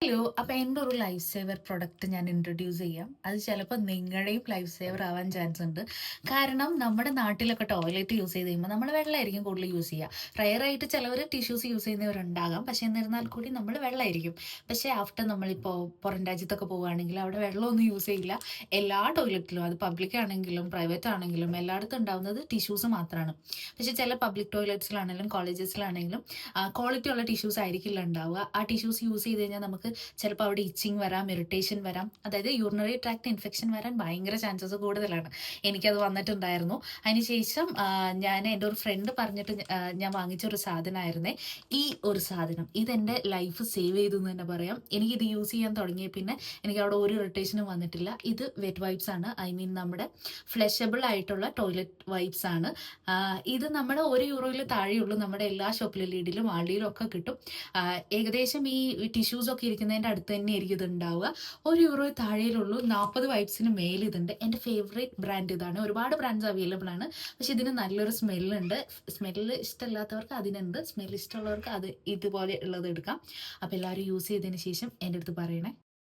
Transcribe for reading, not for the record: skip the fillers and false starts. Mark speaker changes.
Speaker 1: Hello. അപ്പൊ എൻ്റെ ഒരു ലൈഫ് സേവർ പ്രൊഡക്റ്റ് ഞാൻ ഇൻട്രൊഡ്യൂസ് ചെയ്യാം. അത് ചിലപ്പോൾ നിങ്ങളുടെയും ലൈഫ് സേവർ ആവാൻ ചാൻസ് ഉണ്ട്. കാരണം നമ്മുടെ നാട്ടിലൊക്കെ ടോയ്ലറ്റ് യൂസ് ചെയ്ത് കഴിയുമ്പോൾ നമ്മൾ വെള്ളമായിരിക്കും കൂടുതൽ യൂസ് ചെയ്യുക. റയറായിട്ട് ചിലവർ ടിഷ്യൂസ് യൂസ് ചെയ്യുന്നവരുണ്ടാകാം. പക്ഷെ എന്നിരുന്നാൽ കൂടി നമ്മൾ വെള്ളമായിരിക്കും. പക്ഷേ ആഫ്റ്റർ നമ്മളിപ്പോൾ പുറം രാജ്യത്തൊക്കെ പോവുകയാണെങ്കിൽ അവിടെ വെള്ളമൊന്നും യൂസ് ചെയ്യില്ല. എല്ലാ ടോയ്ലറ്റിലും, അത് പബ്ലിക് ആണെങ്കിലും പ്രൈവറ്റ് ആണെങ്കിലും എല്ലായിടത്തും ഉണ്ടാവുന്നത് ടിഷ്യൂസ് മാത്രമാണ്. പക്ഷെ ചില പബ്ലിക് ടോയ്ലറ്റ്സിലാണെങ്കിലും കോളേജസിലാണെങ്കിലും ക്വാളിറ്റി ഉള്ള ടിഷ്യൂസ് ആയിരിക്കില്ല ഉണ്ടാവുക. ആ ടിഷ്യൂസ് യൂസ് ചെയ്ത് കഴിഞ്ഞാൽ നമുക്ക് ചിലപ്പോൾ അവിടെ ഇച്ചിങ് വരാം, ഇറിറ്റേഷൻ വരാം, അതായത് യൂറിനറി ട്രാക്ട് ഇൻഫെക്ഷൻ വരാൻ ഭയങ്കര ചാൻസസ് കൂടുതലാണ്. എനിക്കത് വന്നിട്ടുണ്ടായിരുന്നു. അതിനുശേഷം ഞാൻ എൻ്റെ ഒരു ഫ്രണ്ട് പറഞ്ഞിട്ട് ഞാൻ വാങ്ങിച്ചൊരു സാധനമായിരുന്നേ ഈ ഒരു സാധനം. ഇതെൻ്റെ ലൈഫ് സേവ് ചെയ്തു എന്ന് തന്നെ പറയാം. എനിക്കിത് യൂസ് ചെയ്യാൻ തുടങ്ങിയ പിന്നെ എനിക്ക് അവിടെ ഒരു ഇറിറ്റേഷനും വന്നിട്ടില്ല. ഇത് വെറ്റ് വൈപ്സ് ആണ്, ഐ മീൻ നമ്മുടെ ഫ്ലഷബിൾ ആയിട്ടുള്ള ടോയ്ലറ്റ് വൈപ്സ് ആണ്. ഇത് നമ്മുടെ €1 താഴെയുള്ളൂ. നമ്മുടെ എല്ലാ ഷോപ്പിലും, ലീഡിലും ആൾഡിയിലും ഒക്കെ കിട്ടും. ഏകദേശം ഈ ടിഷ്യൂസ് ഒക്കെ ഇരിക്കുന്നതിൻ്റെ അടുത്ത് തന്നെ ആയിരിക്കും ഇത് ഉണ്ടാവുക. €1 താഴെയുള്ളൂ. 40 വൈബ്സിന് മേൽ ഇതുണ്ട്. എൻ്റെ ഫേവറേറ്റ് ബ്രാൻഡ് ഇതാണ്. ഒരുപാട് ബ്രാൻഡ്സ് അവൈലബിൾ ആണ്. പക്ഷെ ഇതിന് നല്ലൊരു സ്മെല്ലുണ്ട്. സ്മെല്ല് ഇഷ്ടമില്ലാത്തവർക്ക് അതിനുണ്ട്, സ്മെല്ല് ഇഷ്ടമുള്ളവർക്ക് അത് ഇതുപോലെ ഉള്ളത് എടുക്കാം. അപ്പോൾ എല്ലാവരും യൂസ് ചെയ്തതിന് ശേഷം എൻ്റെ അടുത്ത് പറയണേ.